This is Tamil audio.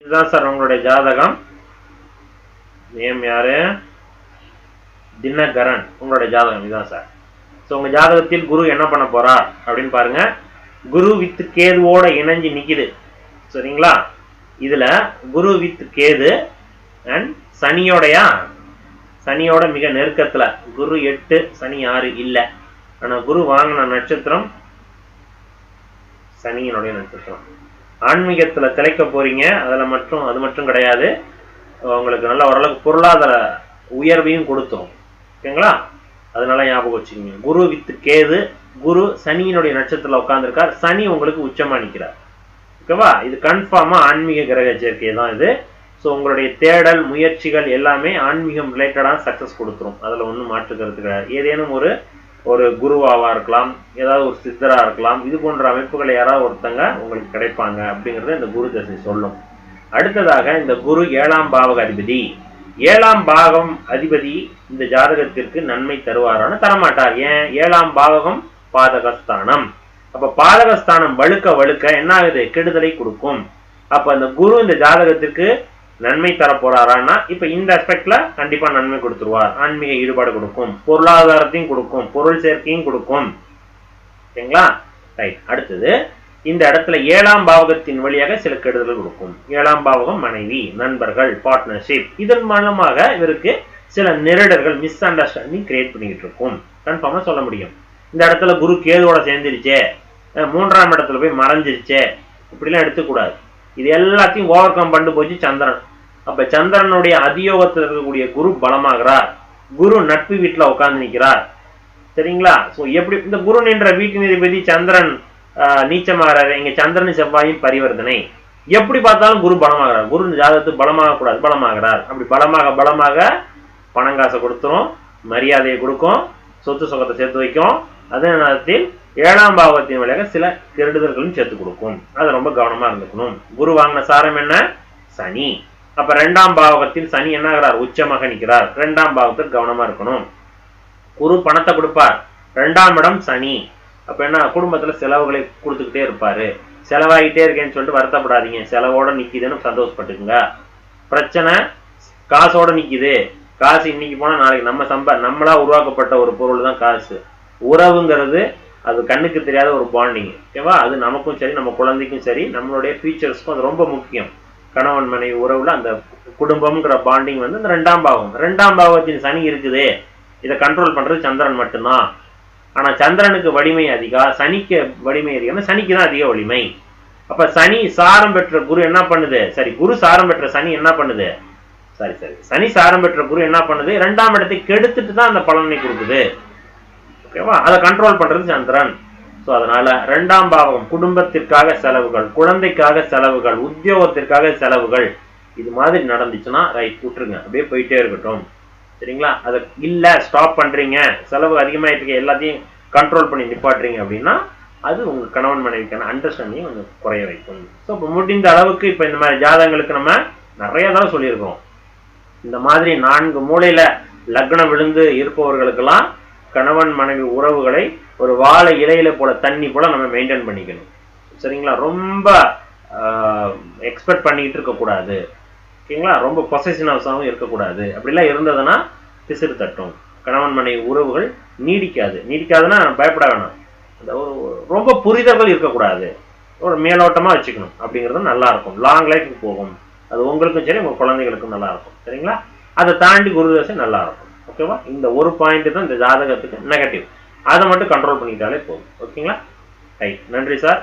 இதுதான் சார் உங்களுடைய ஜாதகம். நேம் யாரு? தினகரன். உங்களுடைய ஜாதகம் இதுதான் சார். ஸோ உங்க ஜாதகத்தில் குரு என்ன பண்ண போறார் அப்படின்னு பாருங்க. குரு வித் கேதுவோட இணைஞ்சு நிக்குது. சரிங்களா? இதுல குரு வித் கேது அண்ட் சனியோட மிக நெருக்கத்துல. குரு 8 சனி 6 இல்ல. ஆனா குரு வாங்கின நட்சத்திரம் சனியினுடைய நட்சத்திரம். ஆன்மீகத்துல திளைக்க போறீங்க. அது மட்டும் கிடையாது, உங்களுக்கு நல்ல ஓரளவுக்கு பொருளாதார உயர்வையும் கொடுத்தோம். ஓகேங்களா? அதனால ஞாபகம் வச்சுக்கோங்க. குரு வித் கேது, குரு சனியினுடைய நட்சத்திரத்துல உட்கார்ந்துருக்கார். சனி உங்களுக்கு உச்சமா நிற்கிறார். ஓகேவா? இது கன்ஃபார்மா ஆன்மீக கிரக சேர்க்கை தான் இது. ஸோ உங்களுடைய தேடல் முயற்சிகள் எல்லாமே ஆன்மீகம் ரிலேட்டடான சக்சஸ் கொடுத்துரும். அதில் ஒன்றும் மாற்றுக்கிறது கிடையாது. ஏதேனும் ஒரு குருவாவா இருக்கலாம், ஏதாவது ஒரு சித்தரா இருக்கலாம், இது போன்ற அமைப்புகளை யாராவது ஒருத்தங்க உங்களுக்கு கிடைப்பாங்க அப்படிங்கறத இந்த குரு தசை சொல்லும். அடுத்ததாக இந்த குரு 7ஆம் பாவக அதிபதி. 7ஆம் பாவகம் அதிபதி இந்த ஜாதகத்திற்கு நன்மை தருவாரான தரமாட்டார். ஏன்? 7ஆம் பாவகம் பாதகஸ்தானம். அப்ப பாதகஸ்தானம் வழுக்க என்ன ஆகுது? கெடுதலை கொடுக்கும். அப்ப அந்த குரு இந்த ஜாதகத்திற்கு நன்மை தர போறாரான்னா இப்ப இந்த அஸ்பெக்ட்ல கண்டிப்பா நன்மை கொடுத்துருவார். ஆன்மீக ஈடுபாடு கொடுக்கும், பொருளாதாரத்தையும் கொடுக்கும், பொருள் சேர்க்கையும் கொடுக்கும். சரிங்களா? ரைட். அடுத்தது இந்த இடத்துல 7ஆம் பாவகத்தின் வழியாக சில கெடுதல் கொடுக்கும். 7ஆம் பாவகம் மனைவி, நண்பர்கள், பார்ட்னர்ஷிப், இதன் மூலமாக இவருக்கு சில நெருடர்கள், மிஸ் அண்டர்ஸ்டாண்டிங் கிரியேட் பண்ணிக்கிட்டு இருக்கும். கன்ஃபார்மா சொல்ல முடியும். இந்த இடத்துல குரு கேதுவோட சேர்ந்துருச்சே, 3ஆம் இடத்துல போய் மறைஞ்சிருச்சே, இப்படிலாம் எடுத்துக்கூடாது. இது எல்லாத்தையும் ஓவர் கம் பண்ணி போச்சு சந்திரன். அப்ப சந்திரனுடைய அதியோகத்தில் இருக்கக்கூடிய குரு பலமாகிறார். குரு நட்பு வீட்டுல உட்கார்ந்து நிற்கிறார். சரிங்களா? சோ எப்படி இந்த குரு நின்ற வீட்டின் அதிபதி சந்திரன் நீச்சமாகிறாரு. இங்க சந்திரன் செவ்வாயும் பரிவர்த்தனை. எப்படி பார்த்தாலும் குரு பலமாகிறார். குரு ஜாதகத்துக்கு பலமாக கூடாது, பலமாகிறார். அப்படி பலமாக பணங்காசை கொடுத்துரும், மரியாதையை கொடுக்கும், சொத்து சுகத்தை சேர்த்து வைக்கும். அதே நேரத்தில் 7ஆம் பாவத்தின் வழியாக சில கெடுதல்களும் சேர்த்து கொடுக்கும். அதை ரொம்ப கவனமா இருந்துக்கணும். குரு வாங்கின சாரம் என்ன? சனி. அப்ப 2ஆம் பாவகத்தில் சனி என்ன ஆகிறார்? உச்சமாக நிற்கிறார். 2ஆம் பாவத்தில் கவனமா இருக்கணும். குரு பணத்தை கொடுப்பார். 2ஆம் இடம் சனி. அப்ப என்ன? குடும்பத்துல செலவுகளை கொடுத்துக்கிட்டே இருப்பாரு. செலவாகிட்டே இருக்கேன்னு சொல்லிட்டு வருத்தப்படாதீங்க. செலவோட நிக்குதுன்னு சந்தோஷப்பட்டுக்குங்க. பிரச்சனை காசோட நிக்குது. காசு இன்னைக்கு போனா நாளைக்கு நம்மளா உருவாக்கப்பட்ட ஒரு பொருள் தான் காசு. உறவுங்கிறது அது கண்ணுக்கு தெரியாத ஒரு பாண்டிங். ஓகேவா? அது நமக்கும் சரி, நம்ம குழந்தைக்கும் சரி, நம்மளுடைய ஃபியூச்சர்ஸ்க்கும் அது ரொம்ப முக்கியம். கணவன் மனைவி உறவுல அந்த குடும்பம்ங்கிற பாண்டிங் வந்து இந்த 2ஆம் பாவம். 2ஆம் பாவத்தின் சனி இருக்குது. இதை கண்ட்ரோல் பண்றது சந்திரன் மட்டும்தான். ஆனா சந்திரனுக்கு வலிமை அதிகம், சனிக்கு வலிமை அதிகம். சனிக்கு தான் அதிக வலிமை. அப்ப சனி சாரம் பெற்ற குரு என்ன பண்ணுது? குரு சாரம் பெற்ற சனி என்ன பண்ணுது? சனி சாரம் பெற்ற குரு என்ன பண்ணுது? 2ஆம் இடத்தை கெடுத்துட்டு தான் அந்த பலனை கொடுக்குது. ஓகேவா? அதை கண்ட்ரோல் பண்றது சந்திரன். ஸோ அதனால 2ஆம் பாவகம் குடும்பத்திற்காக செலவுகள், குழந்தைக்காக செலவுகள், உத்தியோகத்திற்காக செலவுகள், இது மாதிரி நடந்துச்சுன்னா ரைட் விட்டுருங்க, அப்படியே போயிட்டே இருக்கட்டும். சரிங்களா? அதை இல்ல ஸ்டாப் பண்றீங்க, செலவு அதிகமாயிட்டு இருக்க, எல்லாத்தையும் கண்ட்ரோல் பண்ணி நிப்பாட்டுறீங்க அப்படின்னா அது உங்க கணவன் மனைவிக்கான அண்டர்ஸ்டாண்டிங் கொஞ்சம் குறைய வைக்கும். ஸோ இப்போ முடிந்த அளவுக்கு இப்போ இந்த மாதிரி ஜாதகங்களுக்கு நம்ம நிறைய தடவை சொல்லியிருக்கோம். இந்த மாதிரி 4 மூலையில லக்னம் விழுந்து இருப்பவர்களுக்கெல்லாம் கணவன் மனைவி உறவுகளை ஒரு வாழை இலையில போல தண்ணி போல நம்ம மெயின்டைன் பண்ணிக்கணும். சரிங்களா? ரொம்ப எக்ஸ்பெக்ட் பண்ணிக்கிட்டு இருக்கக்கூடாது. ஓகேங்களா? ரொம்ப பொசசிவ்னஸாகவும் இருக்கக்கூடாது. அப்படிலாம் இருந்ததுன்னா பிசிறு தட்டும். கணவன் மனைவி உறவுகள் நீடிக்காதுன்னா பயப்பட வேணாம். அந்த ரொம்ப புரிதல்கள் இருக்கக்கூடாது. ஒரு மேலோட்டமா வச்சுக்கணும். அப்படிங்கிறது நல்லா இருக்கும். லாங் லைஃப் போகும். அது உங்களுக்கும் சரி, உங்க குழந்தைகளுக்கும் நல்லா இருக்கும். சரிங்களா? அதை தாண்டி குருதசை நல்லா இருக்கும். ஓகேவா? இந்த ஒரு பாயிண்ட் தான் இந்த ஜாதகத்துக்கு நெகட்டிவ். அதை மட்டும் கண்ட்ரோல் பண்ணிக்கிட்டாலே போதும். ஓகேங்களா? ரைட். நன்றி சார்.